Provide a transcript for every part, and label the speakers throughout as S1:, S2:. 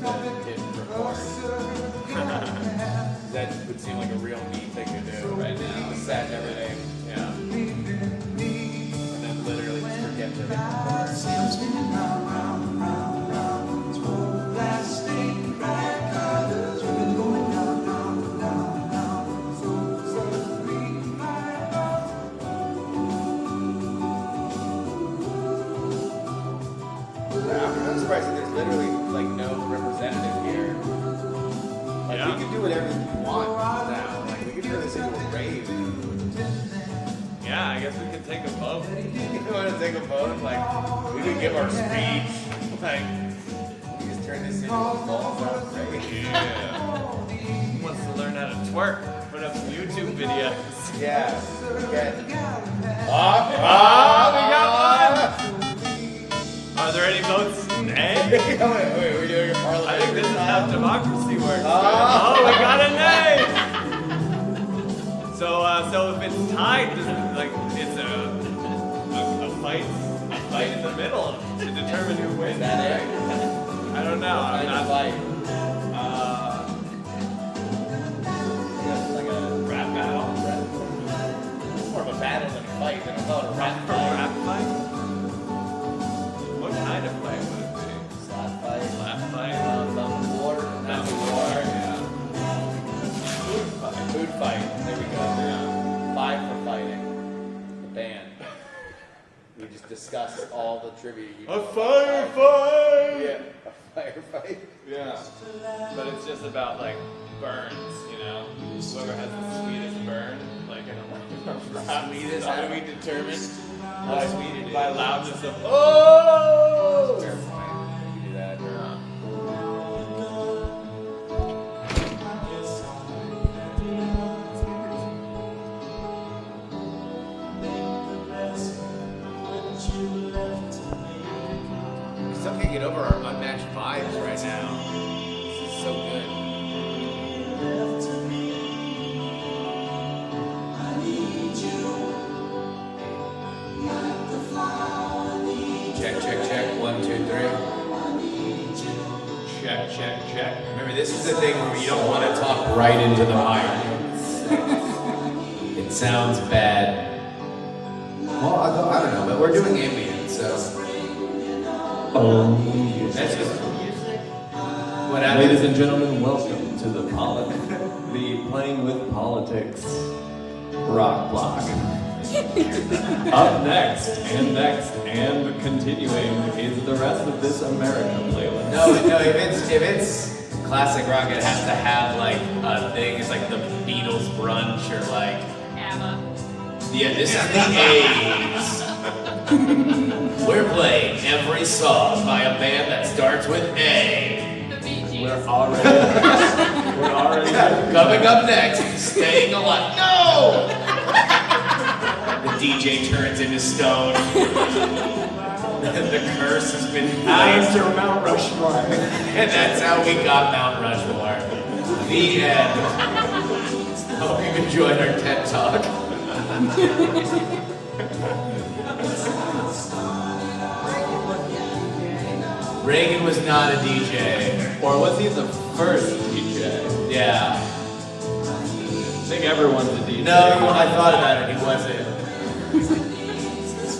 S1: hit record. That would seem like a real neat thing to do right now. The set and everything. Yeah. And then literally just forget to I'm surprised that there's literally like no representative here. Like we can do whatever we want now. Like we could turn this into a rave.
S2: Yeah, I guess we could take a vote.
S1: You want to take a vote? Like we could give our speech. Like we just turn this into a ball rave.
S2: Yeah. Who wants to learn how to twerk? Put up some YouTube videos.
S1: Yeah. Okay.
S2: We got one. Are there any votes? Nay?
S1: Wait, we're doing a parliament.
S2: I think this is how democracy works.
S1: Oh,
S2: we got a nay! So if it's tied, it's a fight in the middle to determine who wins.
S1: Is that it?
S2: I don't know. I'm not
S1: fight.
S2: Like a rap battle.
S1: It's more of a battle than a fight. Than I thought a rap fight.
S2: Rap fight? What kind of fight would it be?
S1: Slap fight.
S2: Slap fight?
S1: Thumb war.
S2: That's a war, yeah. Food fight.
S1: Food fight. There we go.
S2: Yeah.
S1: 5 for fighting. The band. We just discussed all the trivia.
S2: A fire fight!
S1: Yeah. A fire fight.
S2: Yeah. But it's just about like burns, you know? Whoever has the sweetest burn, like in a rap.
S1: Sweetest? How do we determine how sweet it is?
S2: By loudness of
S1: Oh! Fair point. We do that. We still can't get over our unmatched vibes right now. This is so good. Check, check, check. 1, 2, 3.
S2: check, check, check.
S1: Remember, this is the thing where you don't want to talk right into the mic. It sounds bad. Well, I don't know, but we're doing ambient, so. That's just what happened.
S3: Ladies and gentlemen, welcome to the Playing with Politics rock block. Up next, and continuing is the rest of this America playlist.
S1: No, if it's classic rock, it has to have like a thing. It's like the Beatles brunch or like
S4: ABBA.
S1: Yeah, this is the A's. We're playing every song by a band that starts with A.
S4: The Bee Gees.
S3: We're already
S1: Coming up next, Staying Alive. No! The DJ turns into stone. The curse has been placed.
S3: after Mount Rushmore.
S1: And that's how we got Mount Rushmore. The end. Hope you've enjoyed our TED Talk. Reagan was not a DJ.
S3: Or was he the first DJ?
S1: Yeah.
S3: I think everyone's a DJ.
S1: No, I thought about it. He wasn't.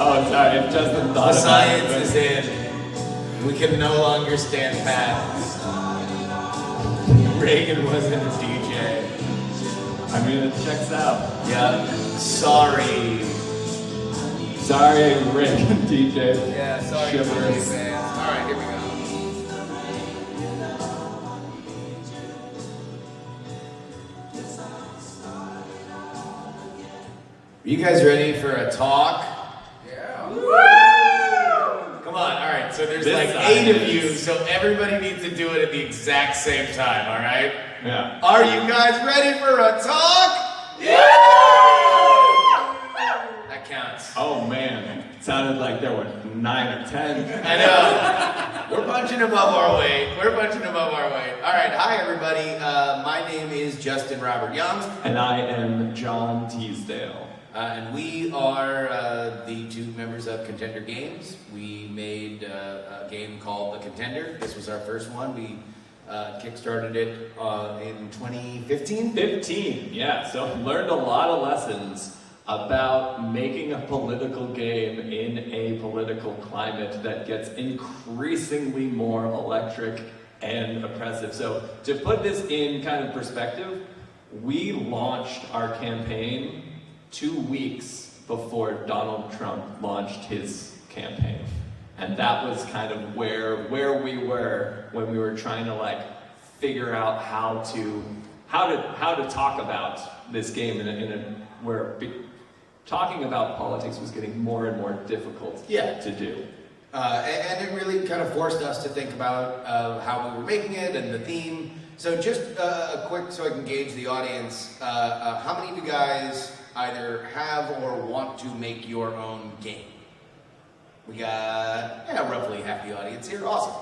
S3: Oh, sorry. If Justin thought
S1: The
S3: about
S1: science
S3: it.
S1: is in. We can no longer stand pat. Reagan wasn't a DJ.
S3: I mean, it checks out.
S1: Yeah. Sorry.
S3: Sorry, Reagan DJ.
S1: Yeah, sorry.
S3: Shivers.
S1: All right, here we go. Are you guys ready for a talk? Yeah. Come on, all right. So there's
S3: This
S1: like
S3: side
S1: 8 of
S3: is-
S1: you, so everybody needs to do it at the exact same time, all right?
S3: Yeah.
S1: Are you guys ready for a talk? Yeah! That counts.
S3: Oh man, it sounded like there were 9 or 10.
S1: I know. We're punching above our weight. All right, hi everybody. My name is Justin Robert Youngs.
S3: And I am John Teasdale.
S1: And we are the 2 members of Contender Games. We made a game called The Contender. This was our first one. We kickstarted it in 2015?
S3: 15, yeah. So learned a lot of lessons about making a political game in a political climate that gets increasingly more electric and oppressive. So to put this in kind of perspective, we launched our campaign 2 weeks before Donald Trump launched his campaign. And that was kind of where we were when we were trying to like figure out how to talk about this game where talking about politics was getting more and more difficult to do.
S1: And it really kind of forced us to think about how we were making it and the theme. So just a quick, so I can gauge the audience, how many of you guys either have or want to make your own game? We got roughly half the audience here. Awesome.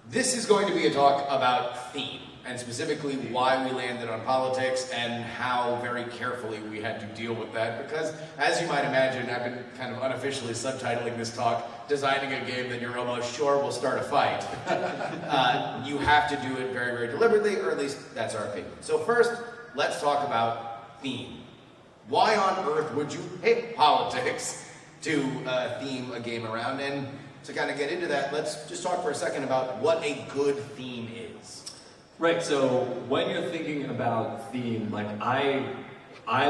S1: This is going to be a talk about theme, and specifically why we landed on politics and how very carefully we had to deal with that, because as you might imagine, I've been kind of unofficially subtitling this talk, designing a game that you're almost sure will start a fight. You have to do it very, very deliberately, or at least that's our opinion. So first, let's talk about theme. Why on earth would you pick politics to theme a game around? And to kind of get into that, let's just talk for a second about what a good theme is.
S3: Right, so when you're thinking about theme, like I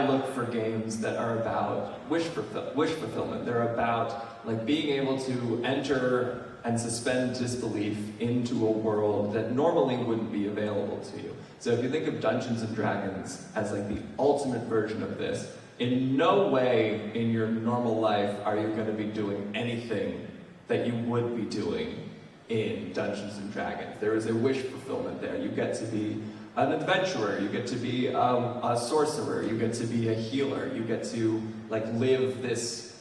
S3: look for games that are about wish fulfillment. They're about like being able to enter and suspend disbelief into a world that normally wouldn't be available to you. So if you think of Dungeons and Dragons as like the ultimate version of this, in no way in your normal life are you going to be doing anything that you would be doing in Dungeons and Dragons. There is a wish fulfillment there. You get to be an adventurer, you get to be a sorcerer, you get to be a healer, you get to like live this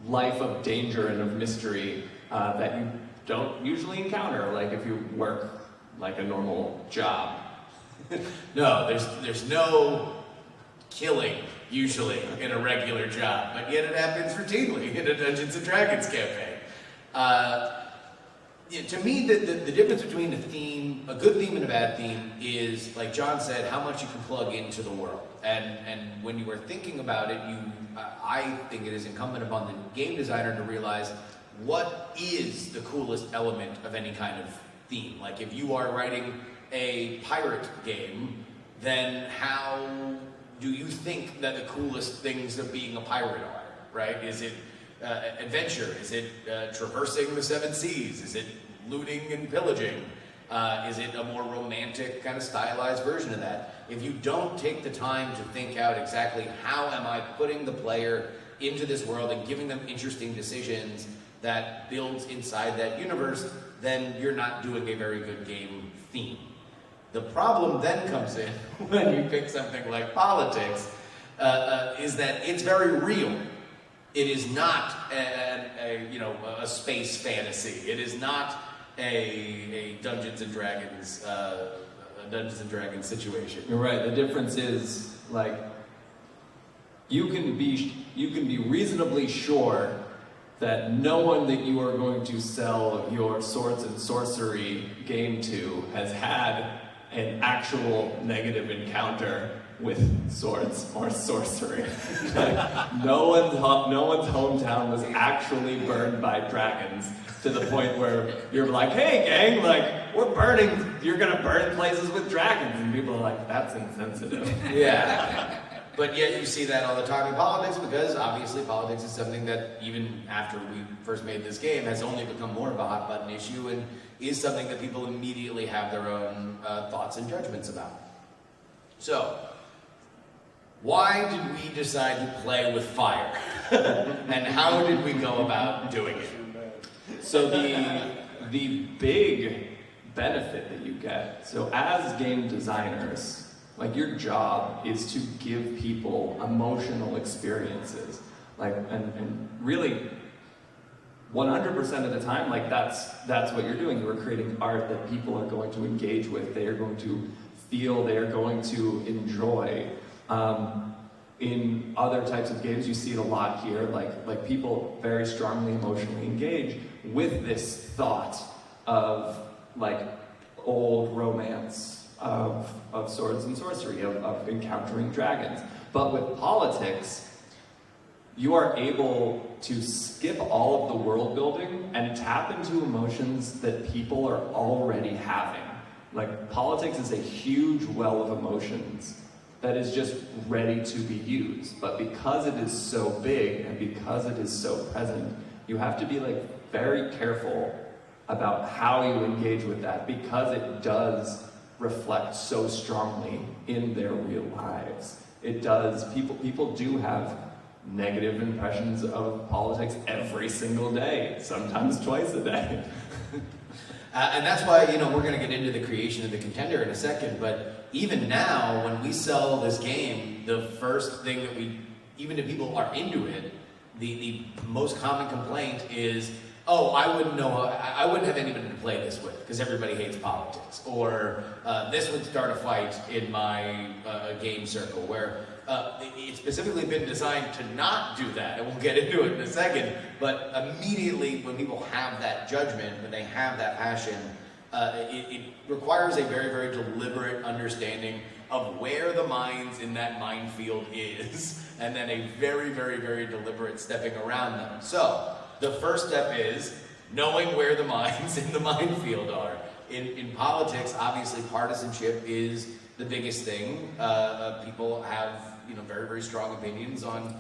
S3: life of danger and of mystery that you don't usually encounter, like if you work like a normal job.
S1: No, there's no killing usually in a regular job, but yet it happens routinely in a Dungeons and Dragons campaign. To me, the difference between a good theme and a bad theme is, like John said, how much you can plug into the world. And when you were thinking about it, I think it is incumbent upon the game designer to realize what is the coolest element of any kind of theme. Like if you are writing a pirate game, then how do you think that the coolest things of being a pirate are, right? Is it adventure? Is it traversing the seven seas? Is it looting and pillaging? Is it a more romantic kind of stylized version of that? If you don't take the time to think out exactly how am I putting the player into this world and giving them interesting decisions that builds inside that universe, then you're not doing a very good game theme. The problem then comes in when you pick something like politics, is that it's very real. It is not a space fantasy. It is not a Dungeons and Dragons situation.
S3: You're right. The difference is like you can be reasonably sure that no one that you are going to sell your swords and sorcery game to has had an actual negative encounter with swords or sorcery. No one's hometown was actually burned by dragons to the point where you're like, hey gang, like you're gonna burn places with dragons, and people are like, that's insensitive.
S1: Yeah. But yet you see that all the time in politics, because obviously politics is something that even after we first made this game has only become more of a hot button issue and is something that people immediately have their own thoughts and judgments about. So, why did we decide to play with fire? And how did we go about doing it?
S3: So the big benefit that you get, so as game designers, like your job is to give people emotional experiences, like and really 100% of the time, like that's what you're doing. You're creating art that people are going to engage with, they are going to feel, they are going to enjoy. In other types of games, you see it a lot here, like people very strongly emotionally engage with this thought of like old romance of swords and sorcery, of encountering dragons. But with politics, you are able to skip all of the world building and tap into emotions that people are already having. Like, politics is a huge well of emotions that is just ready to be used. But because it is so big and because it is so present, you have to be like very careful about how you engage with that, because it does reflect so strongly in their real lives. It does. People do have negative impressions of politics every single day, sometimes twice a day.
S1: And that's why, we're going to get into the creation of the Contender in a second, but even now, when we sell this game, the first thing that even if people are into it, the most common complaint is, oh, I wouldn't have anybody to play this with, because everybody hates politics. Or, this would start a fight in my game circle, where it's specifically been designed to not do that, and we'll get into it in a second, but immediately when people have that judgment, when they have that passion, it requires a very, very deliberate understanding of where the mines in that minefield is, and then a very, very, very deliberate stepping around them. So, the first step is knowing where the mines in the minefield are. In politics, obviously, partisanship is the biggest thing. People have very, very strong opinions on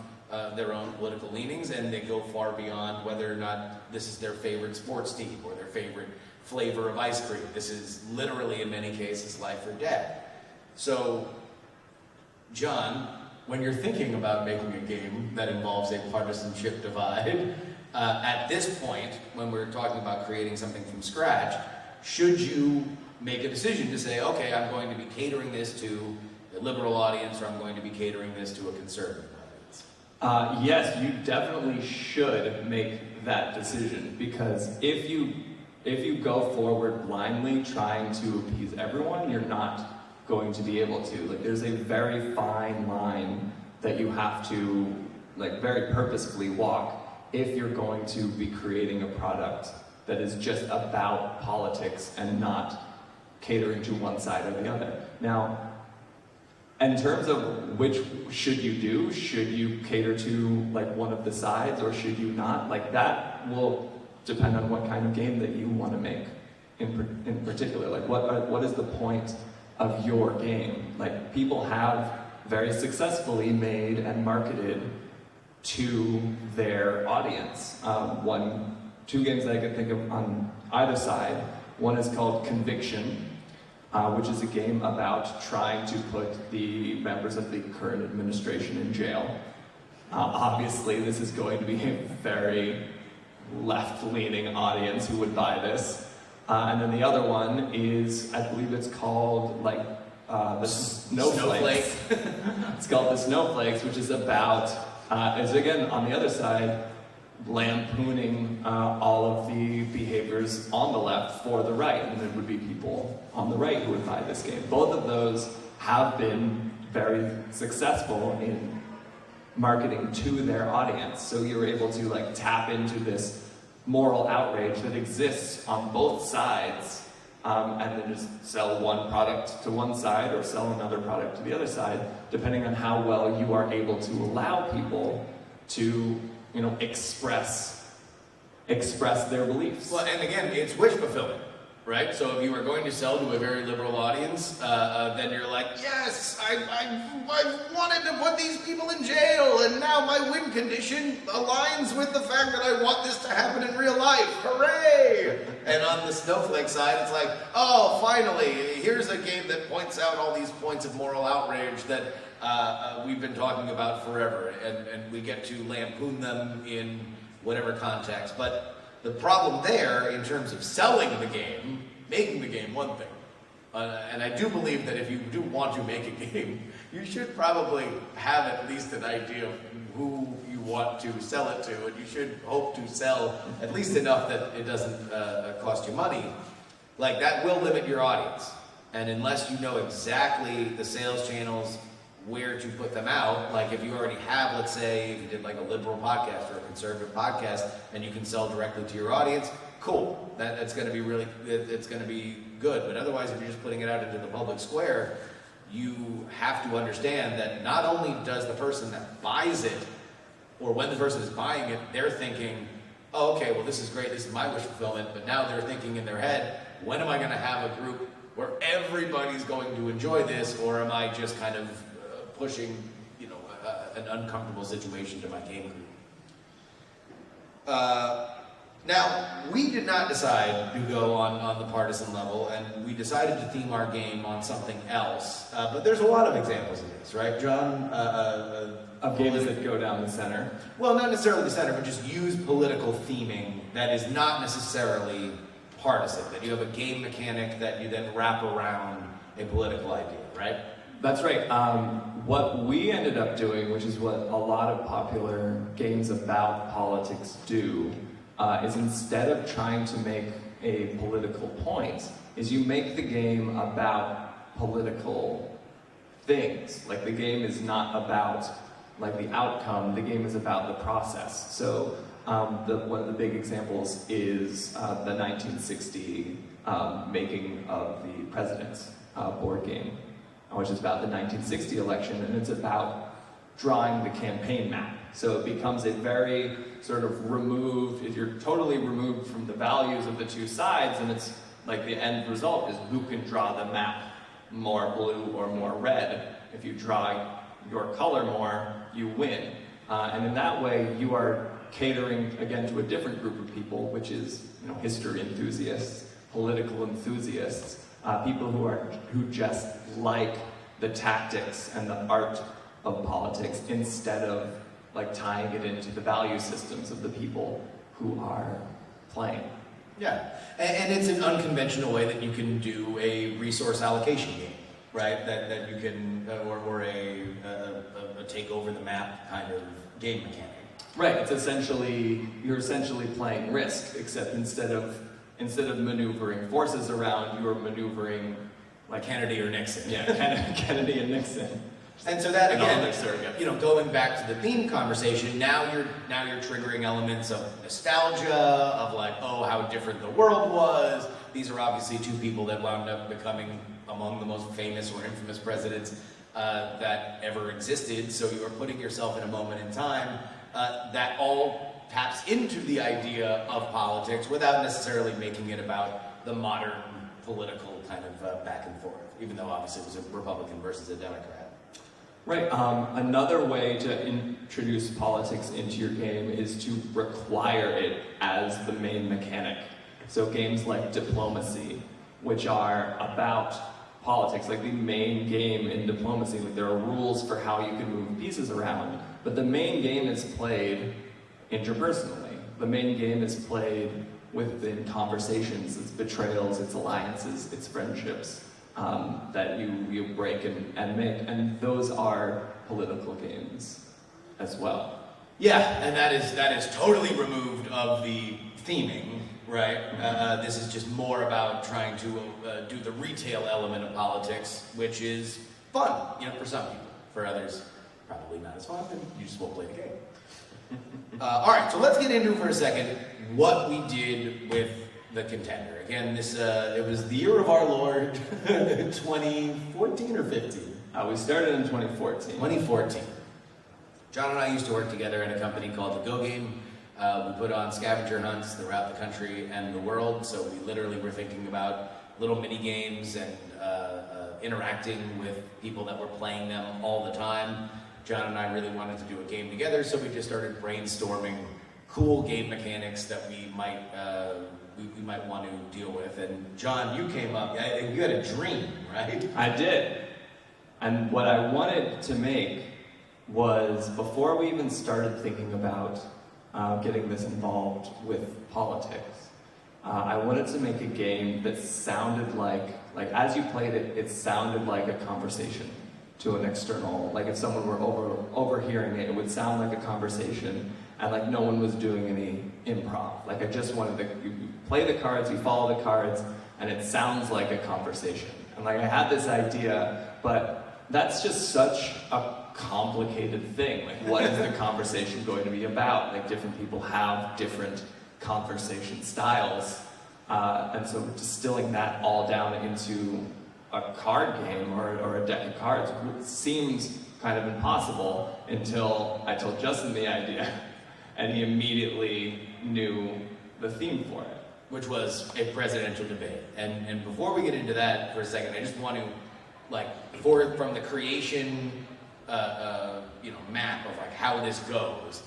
S1: their own political leanings, and they go far beyond whether or not this is their favorite sports team or their favorite flavor of ice cream. This is literally, in many cases, life or death. So, John, when you're thinking about making a game that involves a partisanship divide, at this point, when we're talking about creating something from scratch, should you make a decision to say, okay, I'm going to be catering this to a liberal audience, or I'm going to be catering this to a conservative audience?
S3: Yes, you definitely should make that decision, because if you go forward blindly trying to appease everyone, you're not going to be able to. Like, there's a very fine line that you have to, like, very purposefully walk if you're going to be creating a product that is just about politics and not catering to one side or the other. Now, in terms of which should you do, should you cater to like one of the sides or should you not? Like, that will depend on what kind of game that you want to make in particular. Like, what is the point of your game? Like, people have very successfully made and marketed to their audience. Two games that I can think of on either side. One is called Conviction, which is a game about trying to put the members of the current administration in jail. Obviously, this is going to be a very left-leaning audience who would buy this. And then the other one is, I believe it's called the Snowflakes. It's called the Snowflakes, which is about, is again on the other side, lampooning all of the behaviors on the left for the right, and there would be people on the right who would buy this game. Both of those have been very successful in marketing to their audience, so you're able to like tap into this moral outrage that exists on both sides, and then just sell one product to one side or sell another product to the other side, depending on how well you are able to allow people to express their beliefs.
S1: Well, and again, it's wish fulfillment, right? So if you are going to sell to a very liberal audience, then you're like, yes, I wanted to put these people in jail, and now my win condition aligns with the fact that I want this to happen in real life. Hooray! And on the Snowflake side, it's like, oh, finally, here's a game that points out all these points of moral outrage that we've been talking about forever, and we get to lampoon them in whatever context. But the problem there, in terms of selling the game, making the game, one thing. And I do believe that if you do want to make a game, you should probably have at least an idea of who you want to sell it to, and you should hope to sell at least enough that it doesn't cost you money. Like, that will limit your audience. And unless you know exactly the sales channels, where to put them out, like if you already have, let's say, if you did like a liberal podcast or a conservative podcast, and you can sell directly to your audience, cool. That's going to be it's going to be good. But otherwise, if you're just putting it out into the public square, you have to understand that not only does the person that buys it, or when the person is buying it, they're thinking, oh, okay, well, this is great, this is my wish fulfillment, but now they're thinking in their head, when am I going to have a group where everybody's going to enjoy this, or am I just kind of pushing, an uncomfortable situation to my game group? Now, we did not decide to go on the partisan level, and we decided to theme our game on something else. But there's a lot of examples of this, right, John?
S3: Of games that go down the center.
S1: Well, not necessarily the center, but just use political theming that is not necessarily partisan. That you have a game mechanic that you then wrap around a political idea, right?
S3: That's right. What we ended up doing, which is what a lot of popular games about politics do, is instead of trying to make a political point, is you make the game about political things. Like, the game is not about the outcome, the game is about the process. So one of the big examples is the 1960 making of the President's board game, which is about the 1960 election, and it's about drawing the campaign map. So it becomes a very sort of removed, you're totally removed from the values of the two sides, and it's like the end result is who can draw the map more blue or more red. If you draw your color more, you win. And in that way, you are catering, again, to a different group of people, which is history enthusiasts, political enthusiasts, people who just like the tactics and the art of politics instead of tying it into the value systems of the people who are playing.
S1: Yeah, and it's an unconventional way that you can do a resource allocation game, right? That you can, or a take over the map kind of game mechanic.
S3: Right. You're essentially playing Risk, except instead of maneuvering forces around, you're maneuvering
S1: Kennedy or Nixon.
S3: Yeah, Kennedy and Nixon.
S1: And so that again, going back to the theme conversation, now you're triggering elements of nostalgia, of how different the world was. These are obviously two people that wound up becoming among the most famous or infamous presidents that ever existed. So you are putting yourself in a moment in time that all taps into the idea of politics without necessarily making it about the modern political kind of back and forth, even though obviously it was a Republican versus a Democrat.
S3: Right. Another way to introduce politics into your game is to require it as the main mechanic. So games like Diplomacy, which are about politics, the main game in Diplomacy, there are rules for how you can move pieces around, but the main game is played interpersonally. The main game is played within conversations, it's betrayals, it's alliances, it's friendships. That you break and make, and those are political games as well.
S1: Yeah, and that is totally removed of the theming, right? This is just more about trying to do the retail element of politics, which is fun, for some people. For others, probably not as fun, and you just won't play the game. All right, so let's get into for a second what we did with the Contender. Again, it was the year of our Lord, 2014 or 15?
S3: We started in 2014.
S1: 2014. John and I used to work together in a company called The Go Game. We put on scavenger hunts throughout the country and the world, so we literally were thinking about little mini games and interacting with people that were playing them all the time. John and I really wanted to do a game together, so we just started brainstorming cool game mechanics that we might want to deal with. And John, you came up, you had a dream, right?
S3: I did. And what I wanted to make was, before we even started thinking about getting this involved with politics, I wanted to make a game that sounded like as you played it, it sounded like a conversation to an external, if someone were overhearing it, it would sound like a conversation, and no one was doing any improv. I just wanted you play the cards, you follow the cards, and it sounds like a conversation. And I had this idea, but that's just such a complicated thing. What is the conversation going to be about? Different people have different conversation styles. And so distilling that all down into a card game or a deck of cards seems kind of impossible until I told Justin the idea, and he immediately knew the theme for it.
S1: Which was a presidential debate. And before we get into that for a second, I just want to, from the creation, map of how this goes,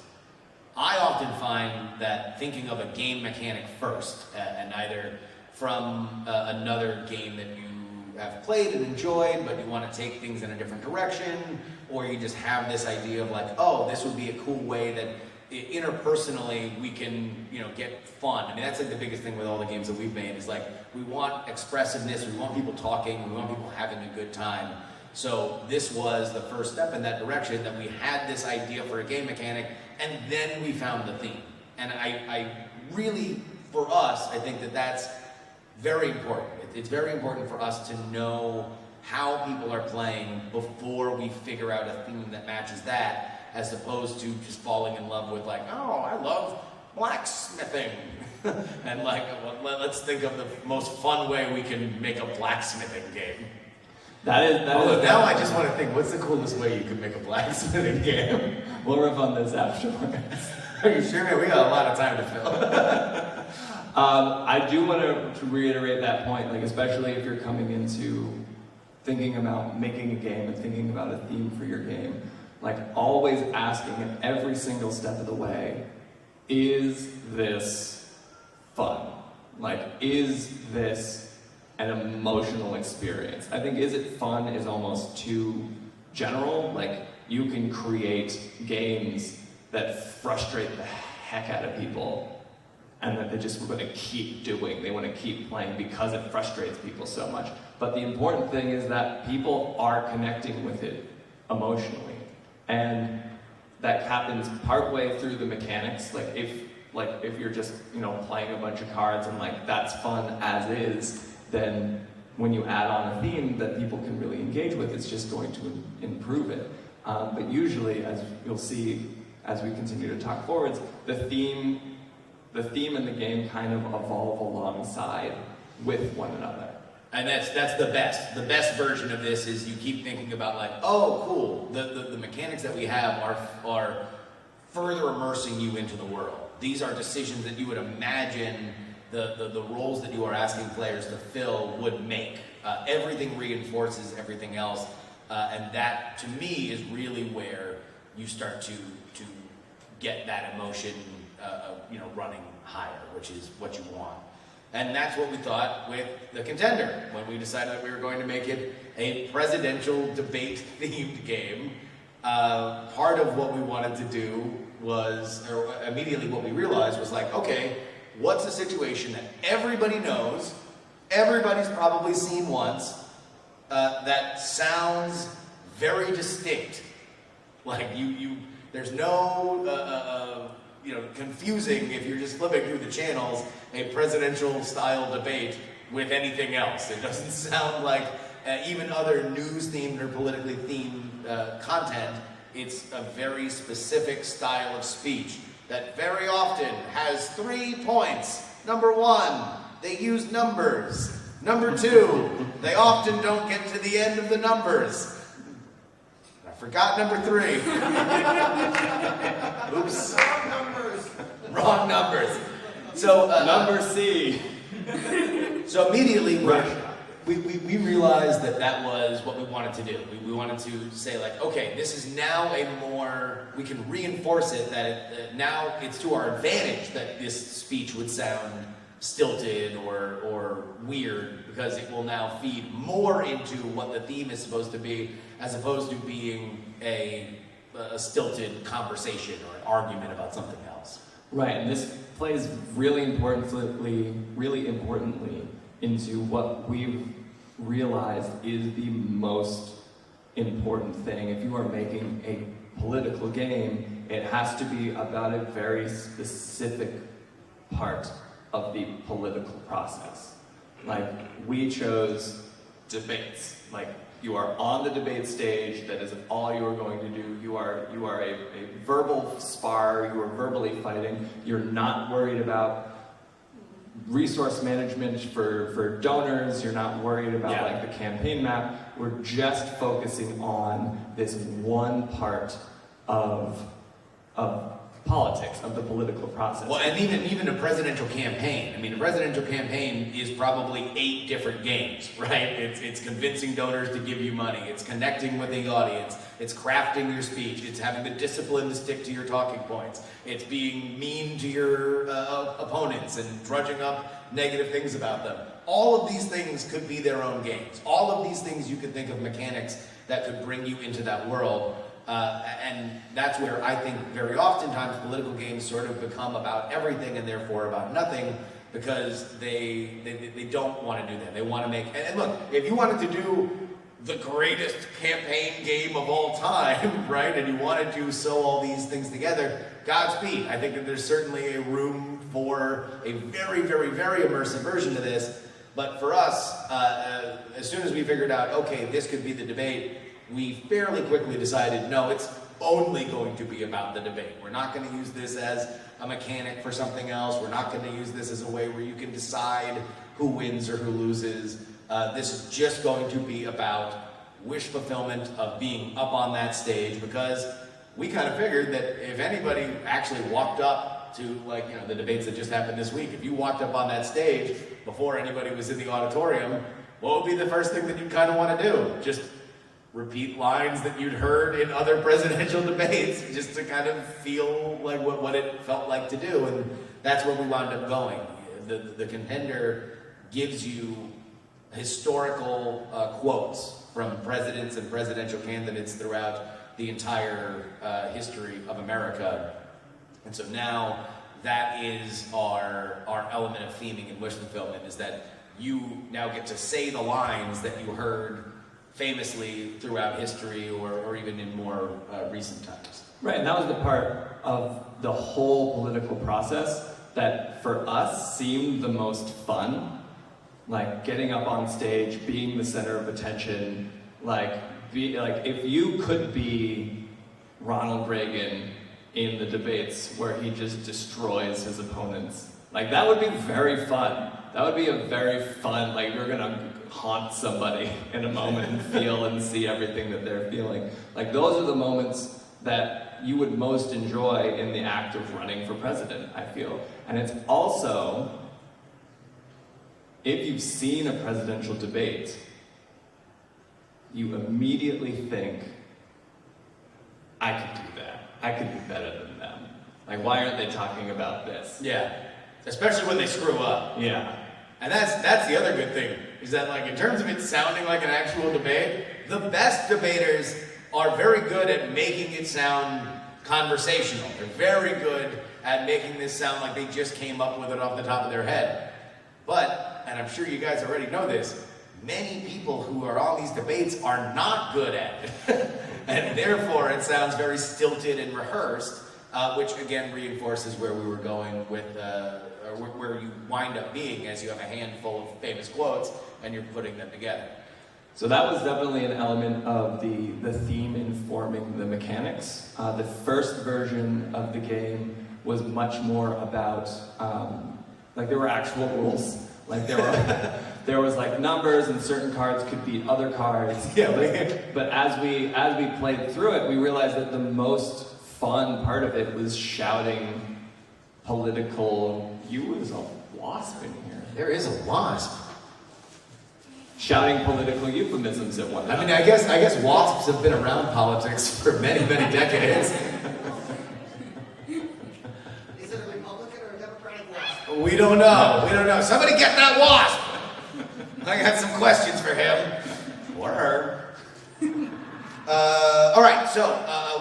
S1: I often find that thinking of a game mechanic first, and either from another game that you have played and enjoyed, but you want to take things in a different direction, or you just have this idea of this would be a cool way that interpersonally we can get fun. I mean, that's the biggest thing with all the games that we've made is we want expressiveness, we want people talking, we want people having a good time. So this was the first step in that direction, that we had this idea for a game mechanic, and then we found the theme. And I really, for us, I think that that's very important. It's very important for us to know how people are playing before we figure out a theme that matches that, as opposed to just falling in love with I love blacksmithing. And let's think of the most fun way we can make a blacksmithing game. Now I just want to think, what's the coolest way you could make a blacksmithing game?
S3: We'll riff on this afterwards.
S1: Are you sure, man? We got a lot of time to fill.
S3: I do want to reiterate that point, especially if you're coming into thinking about making a game and thinking about a theme for your game. Always asking at every single step of the way, is this fun? Is this an emotional experience? I think is it fun is almost too general. You can create games that frustrate the heck out of people and that they just want to keep doing. They want to keep playing because it frustrates people so much. But the important thing is that people are connecting with it emotionally. And that happens partway through the mechanics. If you're just playing a bunch of cards and that's fun as is, then when you add on a theme that people can really engage with, it's just going to improve it. But usually, as you'll see as we continue to talk forwards, the theme and the game kind of evolve alongside with one another.
S1: And that's the best. The best version of this is you keep thinking about oh, cool. The mechanics that we have are further immersing you into the world. These are decisions that you would imagine the roles that you are asking players to fill would make. Everything reinforces everything else, and that to me is really where you start to get that emotion running higher, which is what you want. And that's what we thought with the Contender when we decided that we were going to make it a presidential debate-themed game. Part of what we wanted to do was, or immediately what we realized was okay, what's a situation that everybody knows, everybody's probably seen once, that sounds very distinct? There's no confusing if you're just flipping through the channels a presidential style debate with anything else. It doesn't sound like even other news themed or politically themed content. It's a very specific style of speech that very often has 3 points. Number 1, they use numbers. Number 2, they often don't get to the end of the numbers. I forgot number 3. Oops.
S2: Wrong numbers.
S1: Wrong numbers. So
S3: number C.
S1: So immediately we realized that was what we wanted to do. We wanted to say okay, this is now we can reinforce it that now it's to our advantage that this speech would sound stilted or weird, because it will now feed more into what the theme is supposed to be, as opposed to being a stilted conversation or an argument about something else.
S3: Right, and this plays really importantly into what we've realized is the most important thing. If you are making a political game, it has to be about a very specific part of the political process. We chose debates. You are on the debate stage. That is all you are going to do. You are a verbal spar. You are verbally fighting. You're not worried about resource management for donors. You're not worried about like the campaign map. We're just focusing on this one part of politics, of the political process.
S1: Well, and even a presidential campaign. I mean, a presidential campaign is probably 8 different games, right? It's convincing donors to give you money. It's connecting with the audience. It's crafting your speech. It's having the discipline to stick to your talking points. It's being mean to your opponents and drudging up negative things about them. All of these things could be their own games. All of these things you could think of mechanics that could bring you into that world. And that's where I think very oftentimes political games sort of become about everything and therefore about nothing, because they don't want to do that. They want to make, and look, if you wanted to do the greatest campaign game of all time, right, and you wanted to sew all these things together, Godspeed. I think that there's certainly a room for a very, very, very immersive version of this. But for us, as soon as we figured out, okay, this could be the debate, we fairly quickly decided, no, it's only going to be about the debate. We're not going to use this as a mechanic for something else. We're not going to use this as a way where you can decide who wins or who loses. This is just going to be about wish fulfillment of being up on that stage, because we kind of figured that if anybody actually walked up to, like, the debates that just happened this week, if you walked up on that stage before anybody was in the auditorium, what would be the first thing that you'd kind of want to do? Just repeat lines that you'd heard in other presidential debates, just to kind of feel like what it felt like to do. And that's where we wound up going. The Contender gives you historical quotes from presidents and presidential candidates throughout the entire history of America. And so now that is our element of theming and wish fulfillment, is that you now get to say the lines that you heard famously throughout history or even in more recent times.
S3: Right, and that was the part of the whole political process that for us seemed the most fun. Like getting up on stage, being the center of attention, if you could be Ronald Reagan in the debates where he just destroys his opponents, like that would be very fun. That would be a very fun, like you're gonna haunt somebody in a moment and feel and see everything that they're feeling. Like those are the moments that you would most enjoy in the act of running for president, I feel. And it's also, if you've seen a presidential debate, you immediately think, I could do that. I could be better than them. Like, why aren't they talking about this?
S1: Yeah, especially when they screw up.
S3: Yeah.
S1: And that's the other good thing, is that, like, in terms of it sounding like an actual debate, the best debaters are very good at making it sound conversational. They're very good at making this sound like they just came up with it off the top of their head. But, and I'm sure you guys already know this, many people who are on these debates are not good at it. And therefore it sounds very stilted and rehearsed, which again reinforces where we were going with, or where you wind up being as you have a handful of famous quotes and you're putting them together.
S3: So that was definitely an element of the theme informing the mechanics. The first version of the game was much more about, like there were actual rules. Like there was like numbers, and certain cards could beat other cards.
S1: Yeah,
S3: but as we played through it, we realized that the most fun part of it was shouting political. There's a wasp in here.
S1: There is a wasp.
S3: Shouting political euphemisms at one time.
S1: I mean, I guess wasps have been around politics for many, many decades.
S4: Is it a Republican or a Democratic wasp?
S1: We don't know. We don't know. Somebody get that wasp! I got some questions for him. Or her. All right, so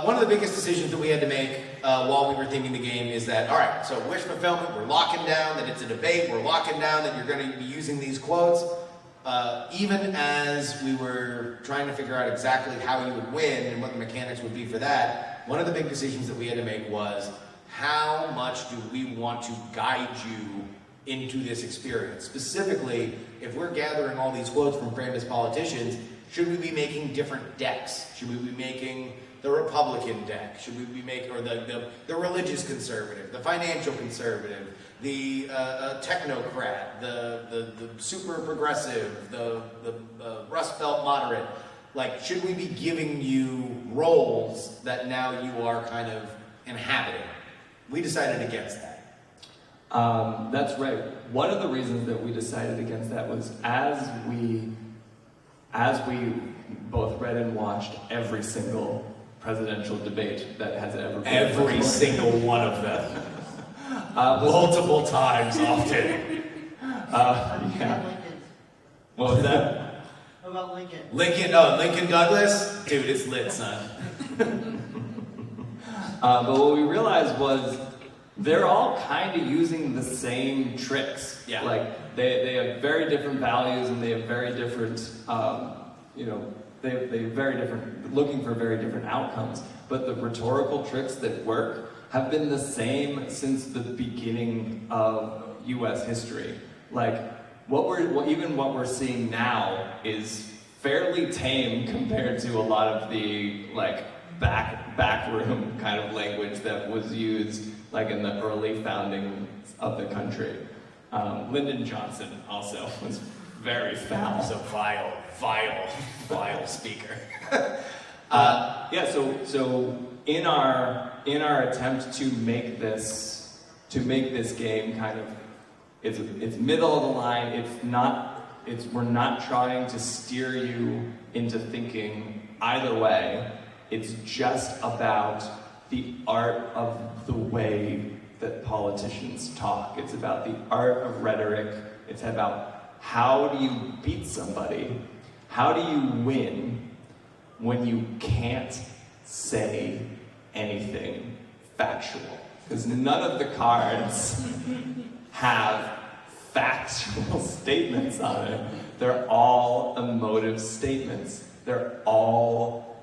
S1: one of the biggest decisions that we had to make while we were thinking the game is that, all right, so wish fulfillment, we're locking down that it's a debate, we're locking down that you're going to be using these quotes. Even as we were trying to figure out exactly how you would win and what the mechanics would be for that, one of the big decisions that we had to make was, how much do we want to guide you into this experience? Specifically, if we're gathering all these quotes from famous politicians, Should we be making different decks? Should we be making the Republican deck? Should we be making, or the religious conservative, the financial conservative, the technocrat, the super progressive, the Rust Belt moderate? Like, should we be giving you roles that now you are kind of inhabiting? We decided against that.
S3: That's right. One of the reasons that we decided against that was as we both read and watched every single presidential debate that has ever been
S1: Every
S3: recorded.
S1: single one of them. Multiple times, often.
S3: Yeah. What was that?
S4: What about Lincoln?
S1: Lincoln Douglas? Dude, it's lit, son.
S3: But what we realized was they're all kind of using the same tricks.
S1: Yeah.
S3: Like they have very different values and they have very different, they very different, looking for very different outcomes. But the rhetorical tricks that work have been the same since the beginning of U.S. history. Like what we're seeing now is fairly tame compared to a lot of the like backroom kind of language that was used like in the early founding of the country. Lyndon Johnson also was very foul.
S1: So vile speaker.
S3: So in our attempt to make this game kind of it's middle of the line. We're not trying to steer you into thinking either way. It's just about the art of the way that politicians talk. It's about the art of rhetoric. It's about how do you beat somebody? How do you win when you can't say anything factual? Because none of the cards have factual statements on it. They're all emotive statements. They're all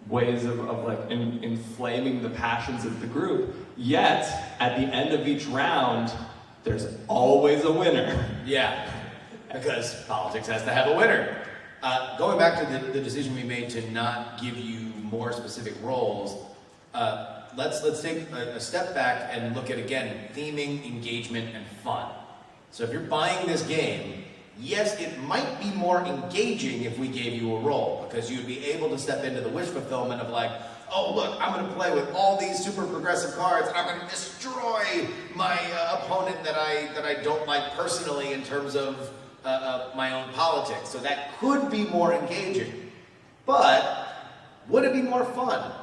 S3: ways of like inflaming the passions of the group. Yet, at the end of each round, there's always a winner.
S1: Yeah, because politics has to have a winner. Going back to the decision we made to not give you more specific roles, let's take a step back and look at, again, theming, engagement, and fun. So if you're buying this game, yes, it might be more engaging if we gave you a role, because you'd be able to step into the wish fulfillment of like, oh look, I'm going to play with all these super progressive cards, and I'm going to destroy my opponent that I don't like personally in terms of my own politics. So that could be more engaging. But would it be more fun?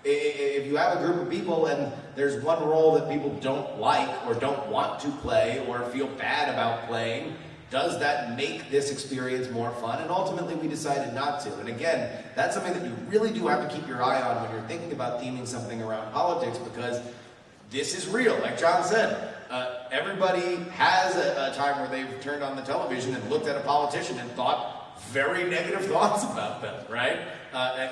S1: If you have a group of people and there's one role that people don't like or don't want to play or feel bad about playing, does that make this experience more fun? And ultimately we decided not to. And again, that's something that you really do have to keep your eye on when you're thinking about theming something around politics, because this is real. Like John said, everybody has a time where they've turned on the television and looked at a politician and thought very negative thoughts about them, right?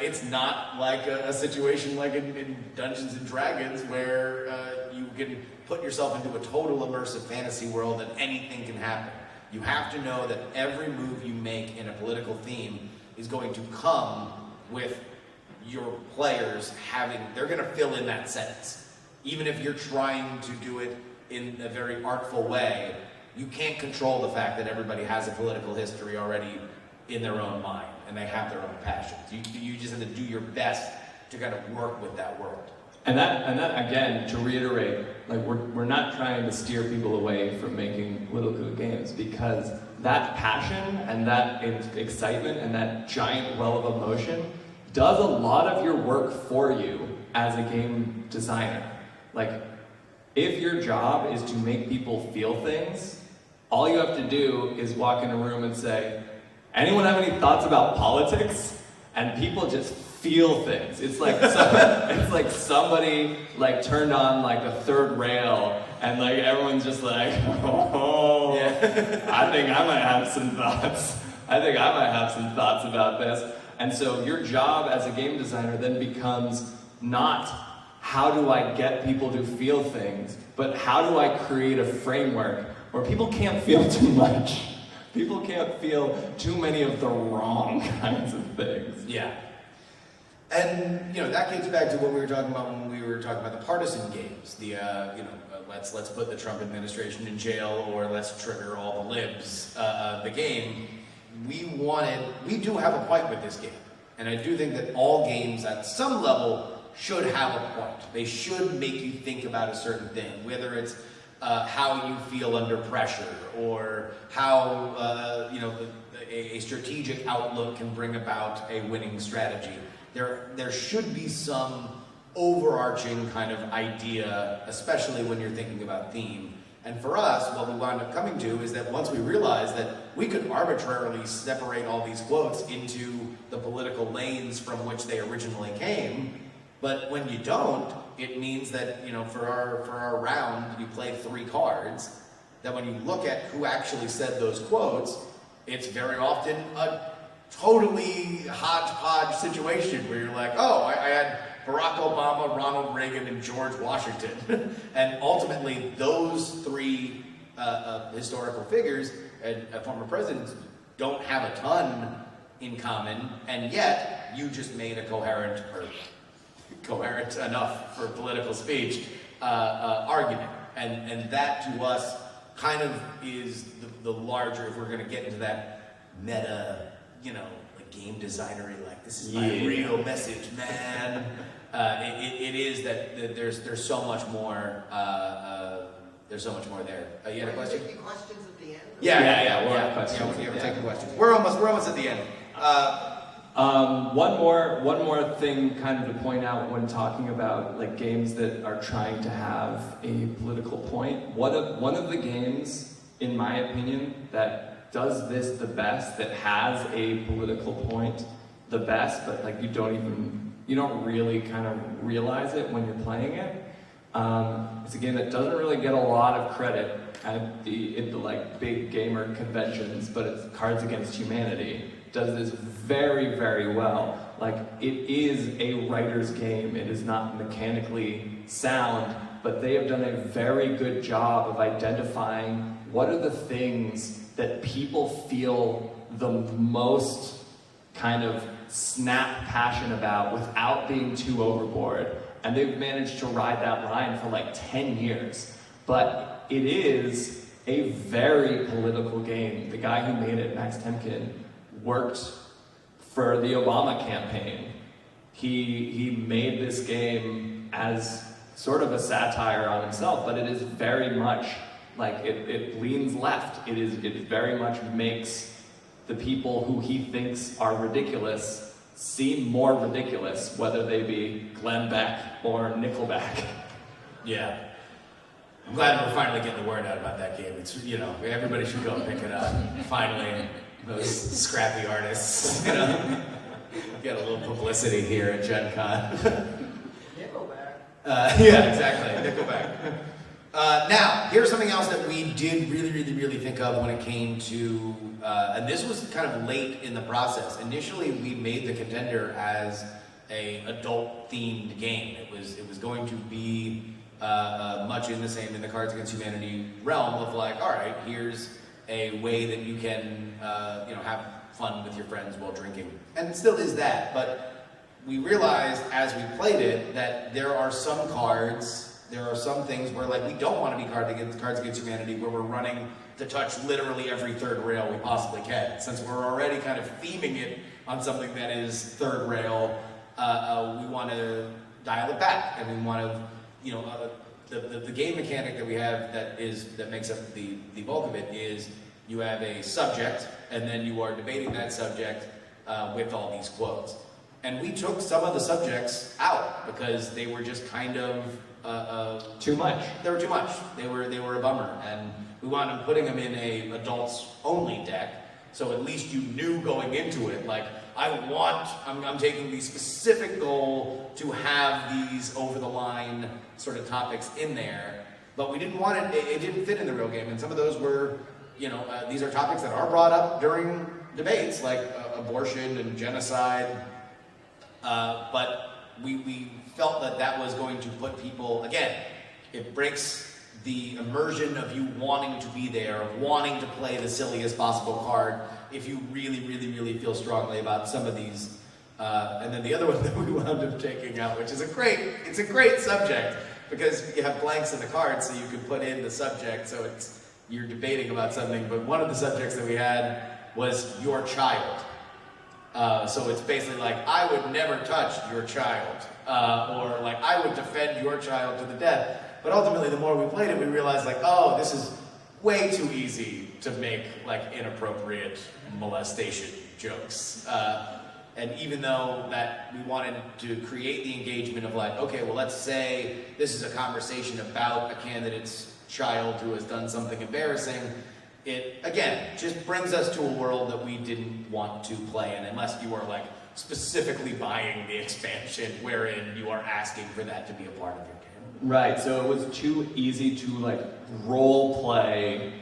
S1: It's not like a situation like in Dungeons and Dragons where you can put yourself into a total immersive fantasy world and anything can happen. You have to know that every move you make in a political theme is going to come with your players they're going to fill in that sentence. Even if you're trying to do it in a very artful way, you can't control the fact that everybody has a political history already in their own mind, and they have their own passions. You just have to do your best to kind of work with that world.
S3: And that again, to reiterate, like we're not trying to steer people away from making little good games, because that passion and that excitement and that giant well of emotion does a lot of your work for you as a game designer. Like, if your job is to make people feel things, all you have to do is walk in a room and say, anyone have any thoughts about politics? And people just feel things. It's like it's like somebody like turned on like the third rail, and like everyone's just like, oh, yeah. I think I might have some thoughts. I think I might have some thoughts about this. And so your job as a game designer then becomes not how do I get people to feel things, but how do I create a framework where people can't feel too much, People can't feel too many of the wrong kinds of things.
S1: Yeah. And, that gets back to what we were talking about when we were talking about the partisan games. Let's put the Trump administration in jail, or let's trigger all the libs. The game, we do have a point with this game. And I do think that all games at some level should have a point. They should make you think about a certain thing, whether it's how you feel under pressure, or how a strategic outlook can bring about a winning strategy. There should be some overarching kind of idea, especially when you're thinking about theme. And for us, what we wound up coming to is that once we realized that we could arbitrarily separate all these quotes into the political lanes from which they originally came, but when you don't, it means that, for our round, you play 3 cards, that when you look at who actually said those quotes, it's very often a totally hodgepodge situation where you're like, oh, I had Barack Obama, Ronald Reagan, and George Washington. And ultimately, those 3 historical figures and former presidents don't have a ton in common, and yet you just made a coherent enough for political speech argument. And that to us kind of is the larger, if we're going to get into that meta, like game designery, like this is my real message, man. It is that there's so much more. There's so much more there. You had a question?
S4: Any questions at the end?
S3: Yeah. We'll have questions.
S1: We're taking questions. We're almost at the end.
S3: One more thing kind of to point out when talking about like games that are trying to have a political point. One of the games, in my opinion, that does this the best, that has a political point the best, but like you don't really kind of realize it when you're playing it. It's a game that doesn't really get a lot of credit at the like big gamer conventions, but it's Cards Against Humanity. Does this very, very well. Like, it is a writer's game. It is not mechanically sound, but they have done a very good job of identifying what are the things that people feel the most kind of snap passion about without being too overboard. And they've managed to ride that line for like 10 years. But it is a very political game. The guy who made it, Max Temkin, worked for the Obama campaign. He made this game as sort of a satire on himself, but it is very much like it leans left. It very much makes the people who he thinks are ridiculous seem more ridiculous, whether they be Glenn Beck or Nickelback.
S1: Yeah. I'm glad we're finally getting the word out about that game. It's, everybody should go and pick it up. Finally, those scrappy artists, get a little publicity here at Gen Con.
S4: Nickelback.
S1: Yeah, exactly. Nickelback. Now, here's something else that we did really think of when it came to, and this was kind of late in the process. Initially, we made the Contender as a adult-themed game. It was going to be much in the Cards Against Humanity realm of like, all right, here's a way that you can, have fun with your friends while drinking, and it still is that. But we realized as we played it that there are some cards. There are some things where, like, we don't want to be Cards Against Humanity, where we're running to touch literally every third rail we possibly can. Since we're already kind of theming it on something that is third rail, we want to dial it back, and we want to, the game mechanic that we have that makes up the bulk of it is you have a subject, and then you are debating that subject with all these quotes. And we took some of the subjects out because they were just kind of
S3: too much.
S1: They were too much. They were a bummer, and we wound up putting them in a adults only deck. So at least you knew going into it, like, I'm taking the specific goal to have these over the line sort of topics in there, but we didn't want it. It didn't fit in the real game, and some of those were, these are topics that are brought up during debates, like abortion and genocide. But we felt that was going to put people, again, it breaks the immersion of you wanting to be there, wanting to play the silliest possible card if you really, really, really feel strongly about some of these. And then the other one that we wound up taking out, which is a great subject, because you have blanks in the cards, so you can put in the subject, so you're debating about something, but one of the subjects that we had was your child. So it's basically like, I would never touch your child, or like, I would defend your child to the death. But ultimately, the more we played it, we realized like, oh, this is way too easy to make like inappropriate molestation jokes. And even though that we wanted to create the engagement of like, okay, well, let's say this is a conversation about a candidate's child who has done something embarrassing, it, again, just brings us to a world that we didn't want to play in, unless you are like specifically buying the expansion wherein you are asking for that to be a part of your game.
S3: Right, so it was too easy to like role play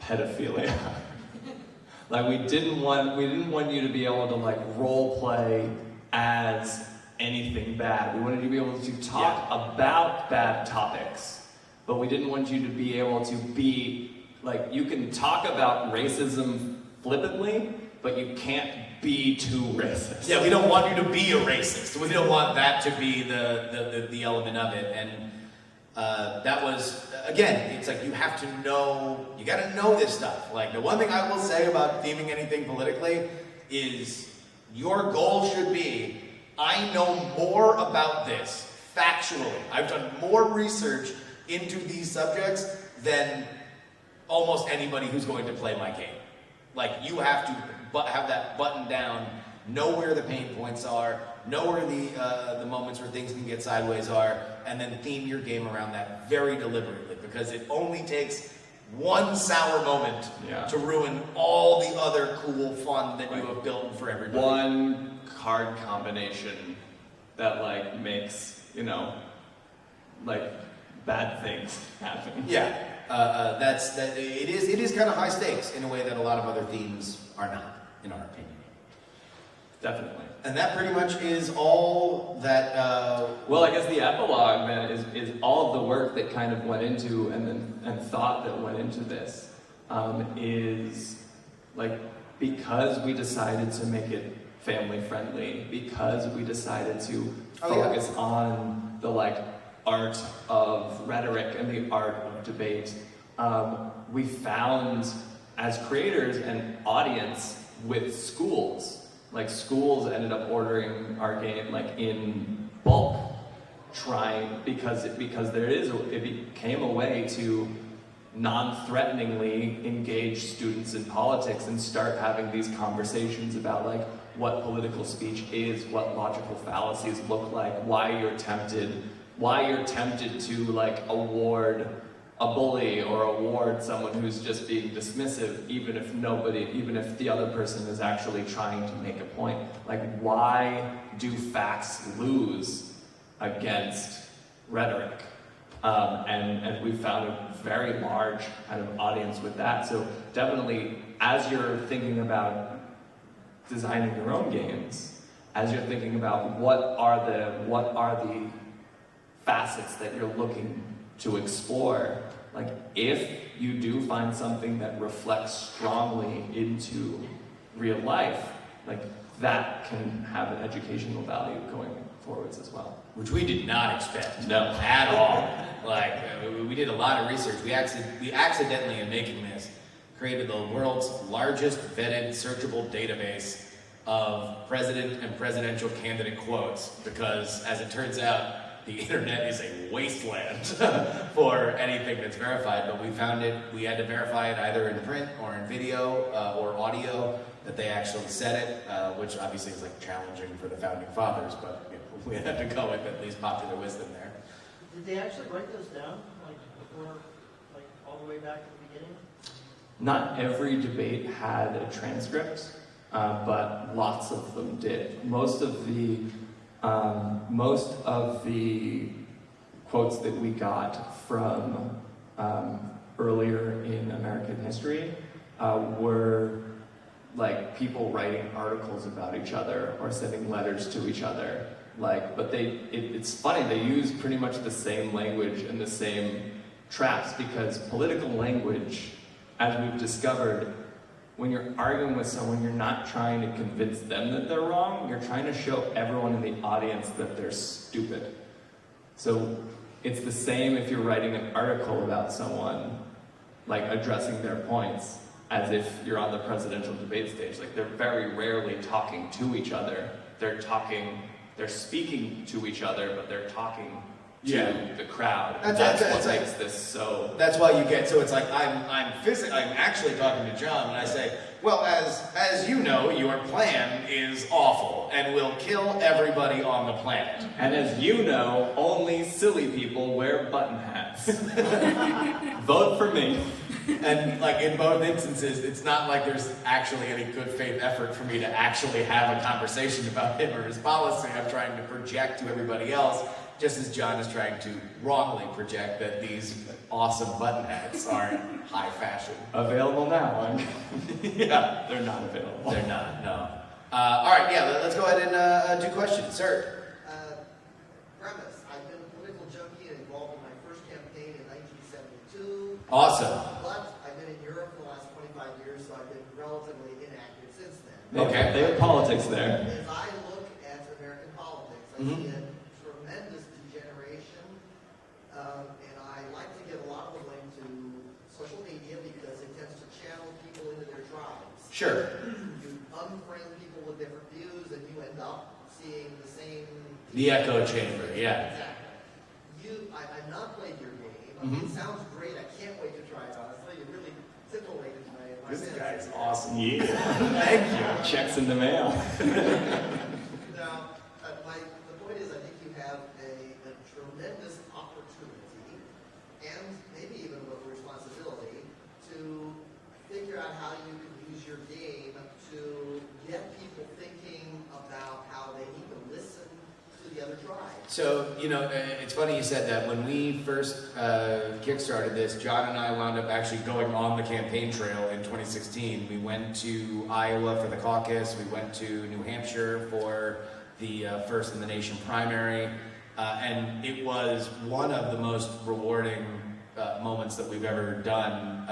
S3: pedophilia. Like we didn't want you to be able to like role play as anything bad. We wanted you to be able to talk about bad topics, but we didn't want you to be able to be like, you can talk about racism flippantly, but you can't be too racist.
S1: Yeah, we don't want you to be a racist. We don't want that to be the element of it. And that was, again, it's like you have to know, you gotta know this stuff. Like the one thing I will say about theming anything politically is your goal should be, I know more about this factually. I've done more research into these subjects than almost anybody who's going to play my game. Like you have to have that button down, know where the pain points are, know where the moments where things can get sideways are, and then theme your game around that very deliberately, because it only takes one sour moment to ruin all the other cool fun that you have built for everybody.
S3: One card combination that like makes, like bad things happen.
S1: Yeah. It is kind of high stakes in a way that a lot of other themes are not, in our opinion.
S3: Definitely.
S1: And that pretty much is all that.
S3: Well, I guess the epilogue then is all of the work that kind of went into and thought that went into this is like, because we decided to make it family friendly, because we decided to focus on the like art of rhetoric and the art of debate, we found as creators an audience with schools. Like schools ended up ordering our game like in bulk, because it became a way to non-threateningly engage students in politics and start having these conversations about like what political speech is, what logical fallacies look like, why you're tempted to like award a bully or award someone who's just being dismissive, even if the other person is actually trying to make a point. Like, why do facts lose against rhetoric? And we found a very large kind of audience with that. So definitely, as you're thinking about designing your own games, as you're thinking about what are the facets that you're looking to explore, like if you do find something that reflects strongly into real life, like that can have an educational value going forwards as well.
S1: Which we did not expect.
S3: No.
S1: At all. Like, we did a lot of research. We accidentally, in making this, created the world's largest vetted searchable database of president and presidential candidate quotes, because as it turns out, the internet is a wasteland for anything that's verified, but we found it, we had to verify it either in print or in video or audio, that they actually said it, which obviously is like challenging for the founding fathers, but we had to go with at least popular wisdom there.
S4: Did they actually write those down, like before, like all the way back at the beginning?
S3: Not every debate had a transcript, but lots of them did. Most of the quotes that we got from earlier in American history were like people writing articles about each other or sending letters to each other. Like, but it's funny, they use pretty much the same language and the same traps, because political language, as we've discovered, when you're arguing with someone, you're not trying to convince them that they're wrong, you're trying to show everyone in the audience that they're stupid. So it's the same if you're writing an article about someone, like addressing their points, as if you're on the presidential debate stage. Like, they're very rarely talking to each other. They're speaking to each other, but they're talking to the crowd. That's what makes this so.
S1: That's why you get, so it's like I'm actually talking to John, and I say, well, as you know, your plan is awful and will kill everybody on the planet.
S3: And as you know, only silly people wear button hats. Vote for me.
S1: And like in both instances, it's not like there's actually any good faith effort for me to actually have a conversation about him or his policy. I'm trying to project to everybody else, just as John is trying to wrongly project that these awesome button hats are high fashion.
S3: Available now,
S1: Yeah.
S3: They're not available.
S1: They're not, no. All right, yeah, let's go ahead and do questions. Sir?
S5: Premise, I've been a political junkie and involved in my first campaign in 1972.
S1: Awesome.
S5: But I've been in Europe for the last 25 years, so I've been relatively inactive since then.
S1: Okay.
S3: They have politics there.
S5: As I look at American politics, I see a tremendous degeneration, and I like to give a lot of the blame to social media because it tends to channel people into their tribes.
S1: Sure.
S5: You unfriend people with different views, and you end up seeing the same.
S1: The echo chamber, yeah.
S5: Exactly. I've not played your game. It sounds great. I can't wait to try it. Honestly, you really titillated my
S1: This
S5: senses.
S1: guy's awesome.
S3: Yeah.
S1: Thank you.
S3: Checks in the mail.
S5: Now, the point is, I think you have a tremendous opportunity and maybe even a little responsibility to figure out how you can use your game to get people thinking about how they need to listen to the other tribes.
S1: So, it's funny you said that. When we first kickstarted this, John and I wound up actually going on the campaign trail in 2016. We went to Iowa for the caucus. We went to New Hampshire for the First in the Nation primary. And it was one of the most rewarding moments that we've ever done.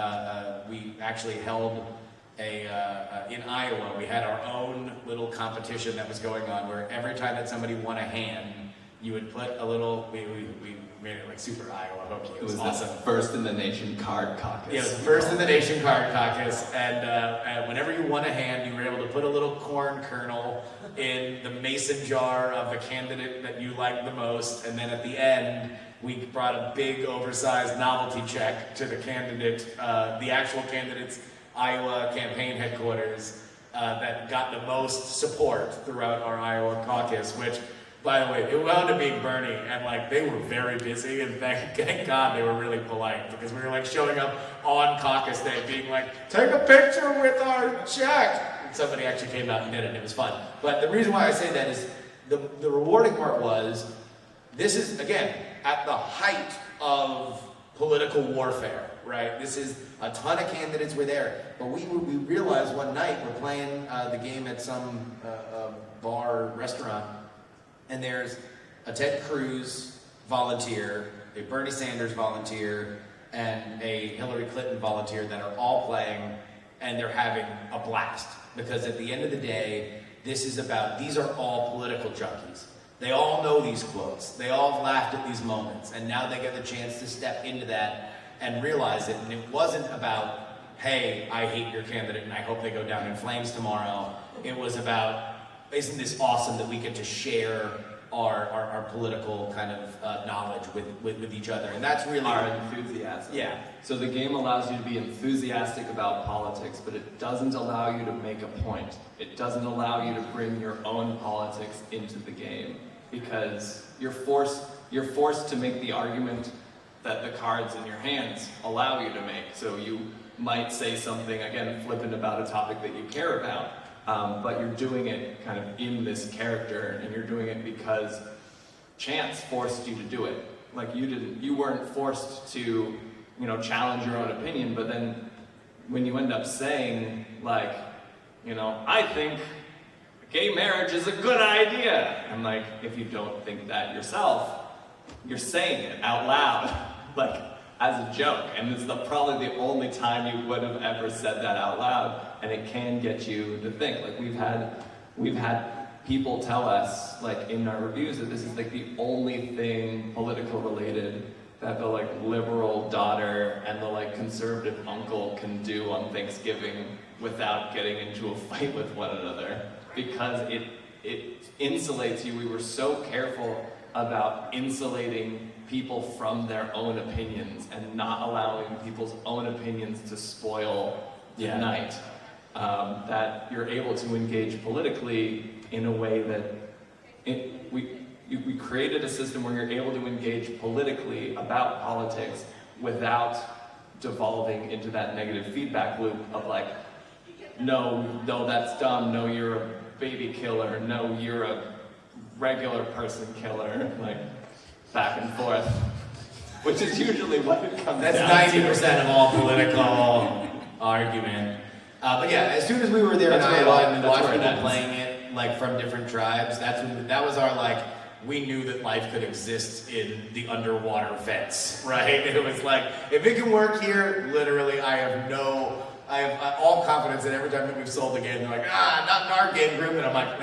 S1: We actually held in Iowa, we had our own little competition that was going on where every time that somebody won a hand, you would put a little, we made it like super Iowa hokey. It was awesome.
S3: The First in the Nation card caucus.
S1: Yeah, it was the First in the Nation card caucus, and whenever you won a hand, you were able to put a little corn kernel in the mason jar of the candidate that you liked the most, and then at the end, we brought a big oversized novelty check to the candidate, the actual candidate's Iowa campaign headquarters that got the most support throughout our Iowa caucus, which, by the way, it wound up being Bernie, and like they were very busy, and thank God they were really polite, because we were like showing up on caucus day being like, take a picture with our check. And somebody actually came out and did it, and it was fun. But the reason why I say that is the rewarding part was, this is, again, at the height of political warfare, right? This is a ton of candidates were there, but we realized one night we're playing the game at some bar restaurant, and there's a Ted Cruz volunteer, a Bernie Sanders volunteer, and a Hillary Clinton volunteer that are all playing, and they're having a blast, because at the end of the day, these are all political junkies. They all know these quotes. They all laughed at these moments, and now they get the chance to step into that and realize it. And it wasn't about, hey, I hate your candidate and I hope they go down in flames tomorrow. It was about, isn't this awesome that we get to share our political kind of knowledge with each other? And that's really
S3: our enthusiasm.
S1: Yeah.
S3: So the game allows you to be enthusiastic about politics, but it doesn't allow you to make a point. It doesn't allow you to bring your own politics into the game, because you're forced to make the argument that the cards in your hands allow you to make. So you might say something, again, flippant about a topic that you care about, but you're doing it kind of in this character, and you're doing it because chance forced you to do it. Like you weren't forced to, challenge your own opinion, but then when you end up saying, like, I think gay marriage is a good idea, and like, if you don't think that yourself, you're saying it out loud. Like, as a joke, and it's probably the only time you would have ever said that out loud, and it can get you to think. Like we've had people tell us, like in our reviews, that this is like the only thing political related that the like liberal daughter and the like conservative uncle can do on Thanksgiving without getting into a fight with one another, because it insulates you. We were so careful about insulating people from their own opinions and not allowing people's own opinions to spoil the night. That you're able to engage politically in a way that we created a system where you're able to engage politically about politics without devolving into that negative feedback loop of like, no, that's dumb, no, you're a baby killer, no, you're a regular person killer, like back and forth, which is usually what it comes down to.
S1: That's 90% of all political argument. But yeah, as soon as we were there in Iowa and watched people playing it, like from different tribes, that was our like, we knew that life could exist in the underwater fence, right? It was like, if it can work here, literally, I have all confidence that every time that we've sold the game, they're like, not in our game group, and I'm like,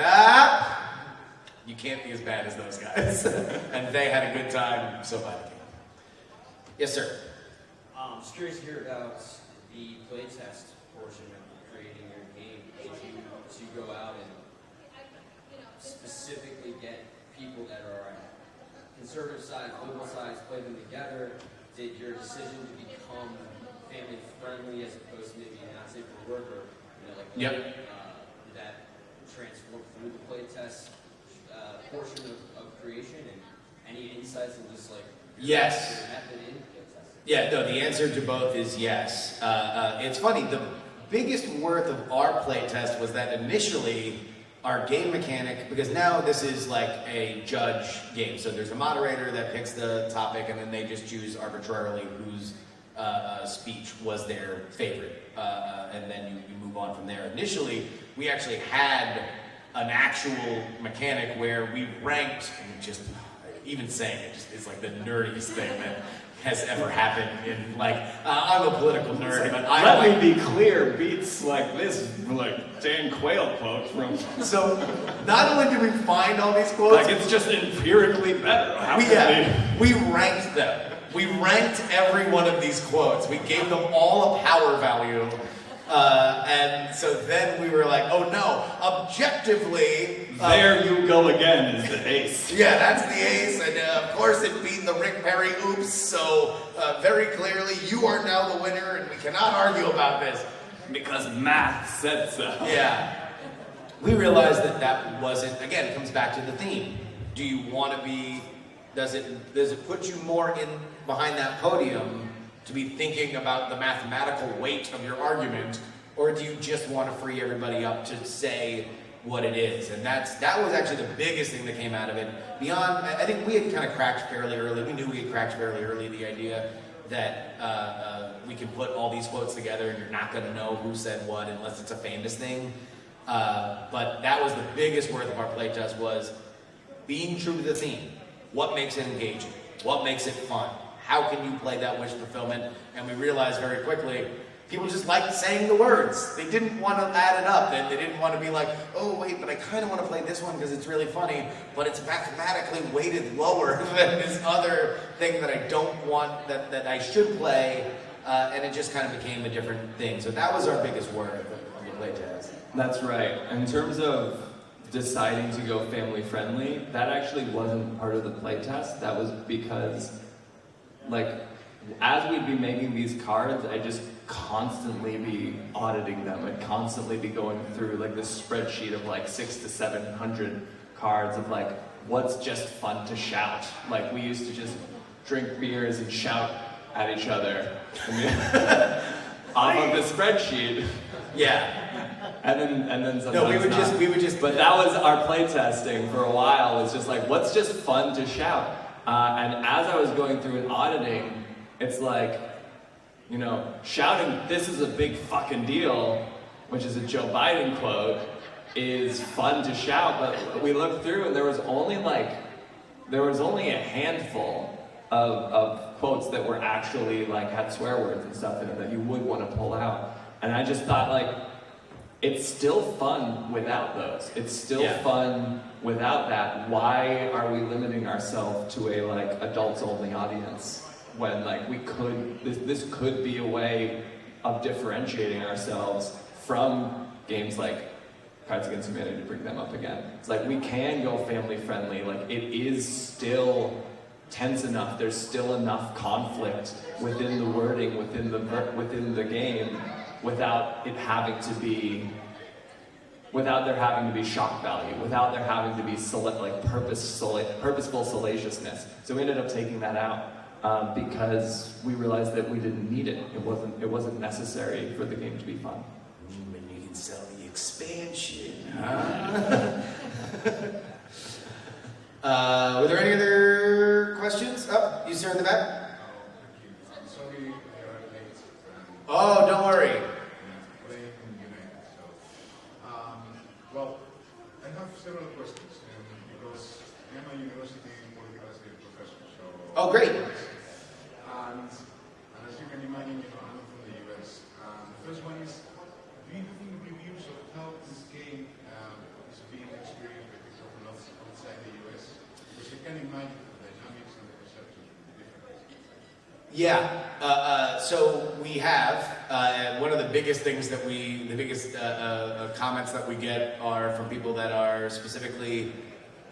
S1: you can't be as bad as those guys. And they had a good time, so by the game. Yes, sir.
S6: Just curious to hear about the playtest portion of creating your game. Did you go out and specifically get people that are conservative side, liberal sides, play them together? Did your decision to become family friendly as opposed to maybe not safe for work, or did that transform through the playtest portion of creation, and any insights and just like
S1: yes
S6: method in playtesting?
S1: Yeah, no, the answer to both is yes. It's funny, the biggest worth of our playtest was that initially our game mechanic, because now this is like a judge game, so there's a moderator that picks the topic and then they just choose arbitrarily whose speech was their favorite, and then you move on from there. Initially, we actually had an actual mechanic where we ranked, and just even saying it just is like the nerdiest thing that has ever happened in, like, I'm a political nerd, but
S3: Let me be clear, beats like this, like Dan Quayle quote from...
S1: So, not only did we find all these quotes...
S3: Like, it's just empirically better.
S1: We ranked them. We ranked every one of these quotes. We gave them all a power value. And so then we were like, oh no, objectively...
S3: there you go again is the ace.
S1: Yeah, that's the ace, and of course it beat the Rick Perry oops, so very clearly you are now the winner, and we cannot argue about this.
S3: Because math said so.
S1: Yeah. We realized that wasn't, again, it comes back to the theme. Do you want to be, does it put you more in behind that podium to be thinking about the mathematical weight of your argument, or do you just want to free everybody up to say what it is? And that was actually the biggest thing that came out of it. Beyond, I think we had kind of cracked fairly early. We knew we had cracked fairly early the idea that we can put all these quotes together and you're not going to know who said what unless it's a famous thing. But that was the biggest worth of our playtest, was being true to the theme. What makes it engaging? What makes it fun? How can you play that wish fulfillment? And we realized very quickly, people just liked saying the words. They didn't want to add it up. They didn't want to be like, oh wait, but I kind of want to play this one because it's really funny, but it's mathematically weighted lower than this other thing that I don't want, that I should play. And it just kind of became a different thing. So that was our biggest worth of the playtest.
S3: That's right. In terms of deciding to go family friendly, that actually wasn't part of the playtest. That was because, like, as we'd be making these cards, I'd just constantly be auditing them. I'd constantly be going through like this spreadsheet of like 600 to 700 cards of like, what's just fun to shout. Like, we used to just drink beers and shout at each other off of the spreadsheet.
S1: Yeah.
S3: And then sometimes
S1: no, we would just.
S3: But that was our play testing for a while. It's just like, what's just fun to shout? And as I was going through and auditing, it's like, you know, shouting, "This is a big fucking deal," which is a Joe Biden quote, is fun to shout. But we looked through, and there was only a handful of quotes that were actually like had swear words and stuff in it that you would want to pull out. And I just thought like, it's still fun without those. It's still fun without that. Why are we limiting ourselves to a like adults only audience when like we could, this could be a way of differentiating ourselves from games like Cards Against Humanity, to bring them up again. It's like we can go family friendly. Like it is still tense enough. There's still enough conflict within the wording, within the game, without it having to be, without there having to be shock value, without there having to be purposeful salaciousness. So we ended up taking that out because we realized that we didn't need it. It wasn't necessary for the game to be fun.
S1: And you can sell the expansion, huh? Were there any other questions? Oh, you sir in the back?
S7: Sorry, late.
S1: Oh, don't worry.
S7: Well, I have several questions because I'm a university political science professor. So
S1: Oh, great.
S7: And as you can imagine, I'm from the US. The first one is, do you have any reviews of how this game is being experienced by people from outside the US? Because you can imagine the dynamics and the perceptions will be different.
S1: Yeah, so we have, one of the biggest things that comments that we get are from people that are specifically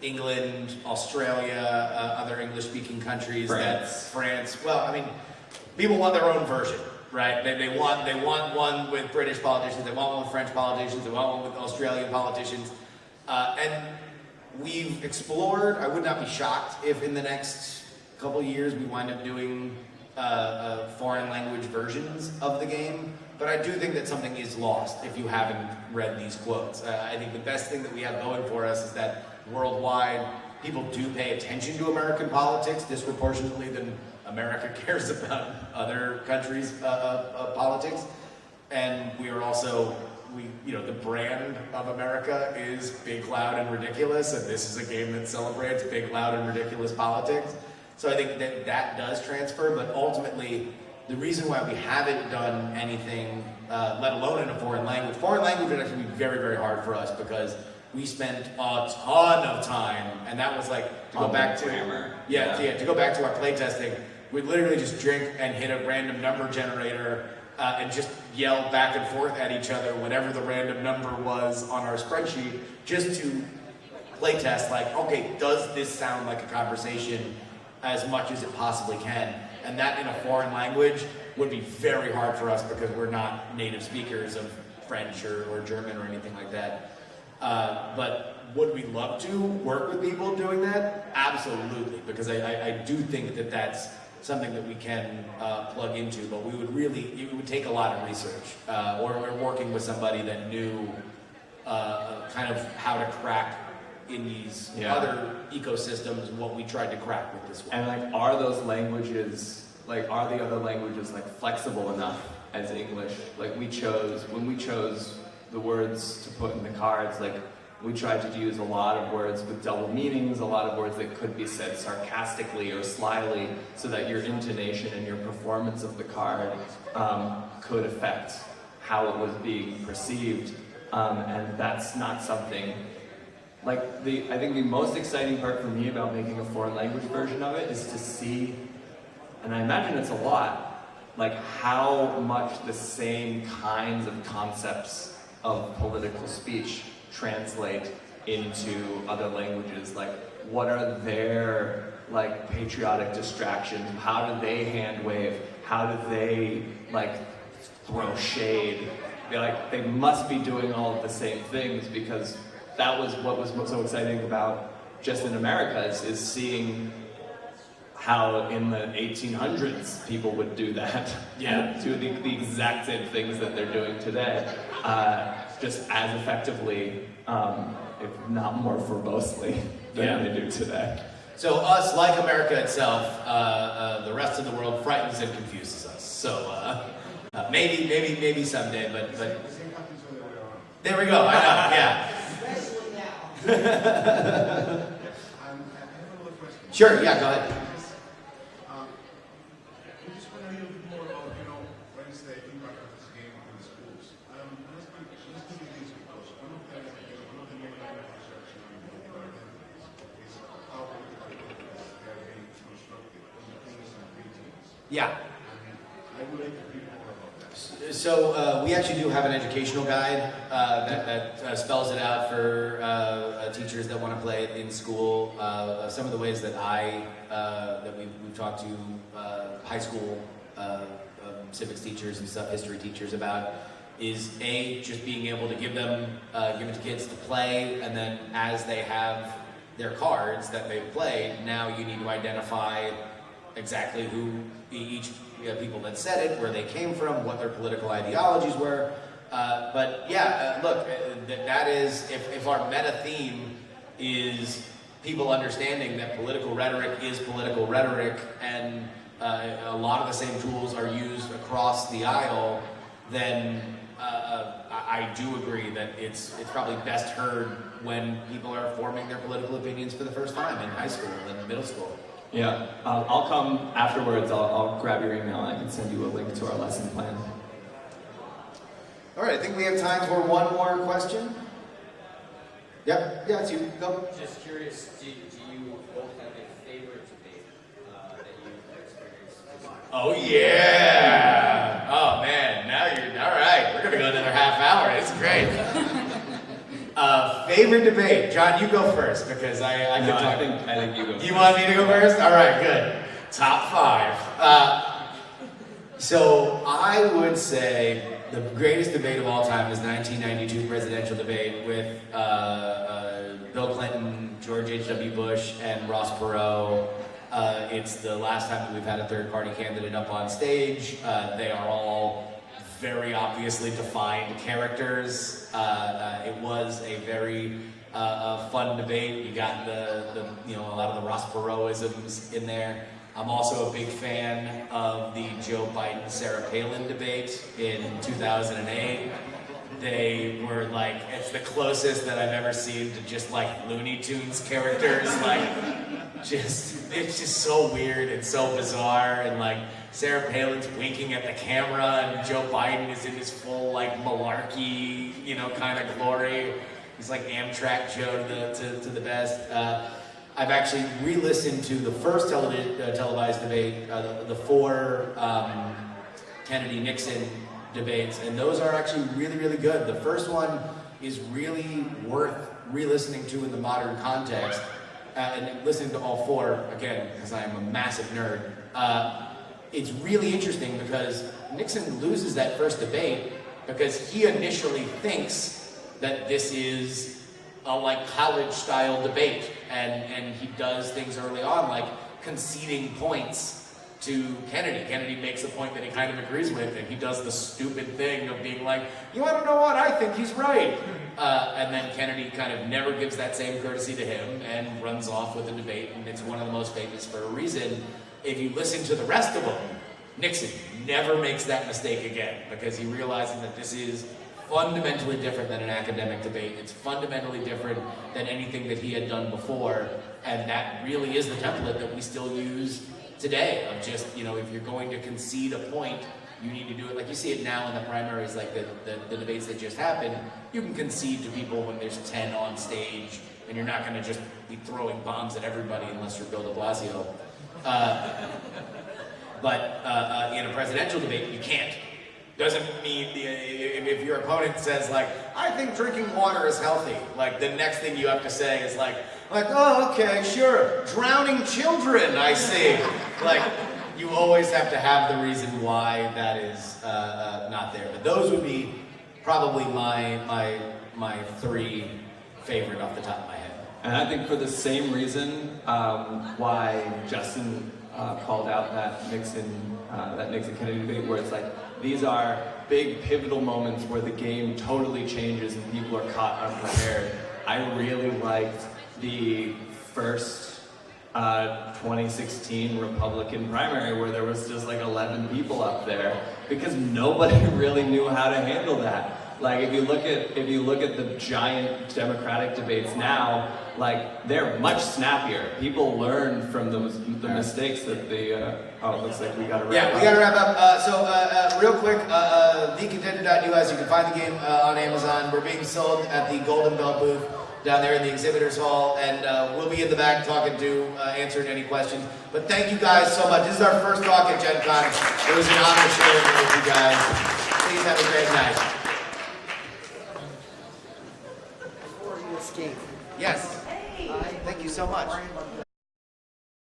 S1: England, Australia, other English-speaking countries. France. Well, I mean, people want their own version, right? They want one with British politicians, they want one with French politicians, they want one with Australian politicians. And we've explored, I would not be shocked if in the next couple of years we wind up doing foreign language versions of the game, but I do think that something is lost if you haven't read these quotes. I think the best thing that we have going for us is that worldwide people do pay attention to American politics disproportionately than America cares about other countries' politics, and we are also, the brand of America is big, loud, and ridiculous, and this is a game that celebrates big, loud, and ridiculous politics. So I think that does transfer, but ultimately, the reason why we haven't done anything, let alone in a foreign language would actually be very, very hard for us because we spent a ton of time, and that was like, to go back to our playtesting, we'd literally just drink and hit a random number generator and just yell back and forth at each other whatever the random number was on our spreadsheet, just to playtest, like, okay, does this sound like a conversation as much as it possibly can? And that in a foreign language would be very hard for us because we're not native speakers of French or German or anything like that. But would we love to work with people doing that? Absolutely, because I do think that that's something that we can plug into, but it would take a lot of research, or working with somebody that knew kind of how to crack in these other ecosystems what we tried to crack with this one.
S3: And like, are the other languages like flexible enough as English? Like when we chose the words to put in the cards, like we tried to use a lot of words with double meanings, a lot of words that could be said sarcastically or slyly, so that your intonation and your performance of the card could affect how it was being perceived. And that's not something, like I think the most exciting part for me about making a foreign language version of it is to see, and I imagine it's a lot, like how much the same kinds of concepts of political speech translate into other languages. Like, what are their like patriotic distractions? How do they hand wave? How do they like throw shade? They must be doing all of the same things, because that was what was so exciting about just in America is seeing how in the 1800s people would do that. Do the exact same things that they're doing today, just as effectively, if not more verbosely, than they do today.
S1: So us, like America itself, the rest of the world frightens and confuses us. So maybe someday, but there we go. I know, yeah.
S5: Especially now.
S7: I have another question.
S1: Sure, yeah, go ahead. Yeah.
S7: I would like to read more about that.
S1: So we actually do have an educational guide that spells it out for teachers that want to play it in school. Some of the ways that we've talked to high school civics teachers and stuff, history teachers about is just being able to give it to kids to play, and then as they have their cards that they've played, now you need to identify exactly who each people that said it, where they came from, what their political ideologies were. But yeah, look, that is, if our meta theme is people understanding that political rhetoric is political rhetoric, and a lot of the same tools are used across the aisle, then I do agree that it's probably best heard when people are forming their political opinions for the first time in high school and middle school.
S3: Yeah, I'll come afterwards. I'll grab your email and I can send you a link to our lesson plan.
S1: All right, I think we have time for one more question. Yep, yeah, it's you. Go.
S6: Just curious, do you both have a favorite debate that you've experienced?
S1: Oh yeah! Oh man, now you're all right. We're gonna go another half hour. It's great. Favorite debate, John. You go first because I
S3: No,
S1: can talk.
S3: I think you go.
S1: You want me to go first? All right, good. Top 5. So I would say the greatest debate of all time is 1992 presidential debate with Bill Clinton, George H.W. Bush, and Ross Perot. It's the last time that we've had a third-party candidate up on stage. They are all very obviously defined characters. It was a very fun debate. You got a lot of the Ross Perot-isms in there. I'm also a big fan of the Joe Biden-Sarah Palin debate in 2008. They were like, it's the closest that I've ever seen to just like Looney Tunes characters. It's just so weird and so bizarre, and like Sarah Palin's winking at the camera and Joe Biden is in his full like malarkey, kind of glory. He's like Amtrak Joe to the best. I've actually re-listened to the first televised debate, the 4 Kennedy-Nixon debates, and those are actually really, really good. The first one is really worth re-listening to in the modern context, and listening to all 4, again, because I am a massive nerd. It's really interesting because Nixon loses that first debate because he initially thinks that this is a like college-style debate, and he does things early on like conceding points to Kennedy. Kennedy makes a point that he kind of agrees with, and he does the stupid thing of being like, you want to know what? I think he's right. And then Kennedy kind of never gives that same courtesy to him and runs off with the debate, and it's one of the most famous for a reason. If you listen to the rest of them, Nixon never makes that mistake again because he realizes that this is fundamentally different than an academic debate. It's fundamentally different than anything that he had done before, and that really is the template that we still use today of just, if you're going to concede a point, you need to do it like you see it now in the primaries, like the debates that just happened. You can concede to people when there's 10 on stage, and you're not going to just be throwing bombs at everybody unless you're Bill de Blasio. But in a presidential debate, you can't. Doesn't mean if your opponent says like, I think drinking water is healthy, like the next thing you have to say is like, oh, okay, sure, drowning children, I see. Like, you always have to have the reason why that is not there. But those would be probably my 3 favorite off the top of my head.
S3: And I think for the same reason why Justin called out that Nixon-Kennedy debate, where it's like, these are big pivotal moments where the game totally changes and people are caught unprepared. I really liked the first 2016 Republican primary where there was just like 11 people up there because nobody really knew how to handle that. Like if you look at the giant Democratic debates now, like they're much snappier. People learn from the mistakes that they. Oh, it looks like we got to wrap up.
S1: Yeah, we got to wrap up. So real quick, thecontender.us. You can find the game on Amazon. We're being sold at the Golden Bell booth down there in the exhibitors hall, and we'll be in the back talking to, answering any questions. But thank you guys so much. This is our first talk at Gen Con. It was an honor sharing it with you guys. Please have a great night.
S5: Before you escape,
S1: Yes. Thank you so much.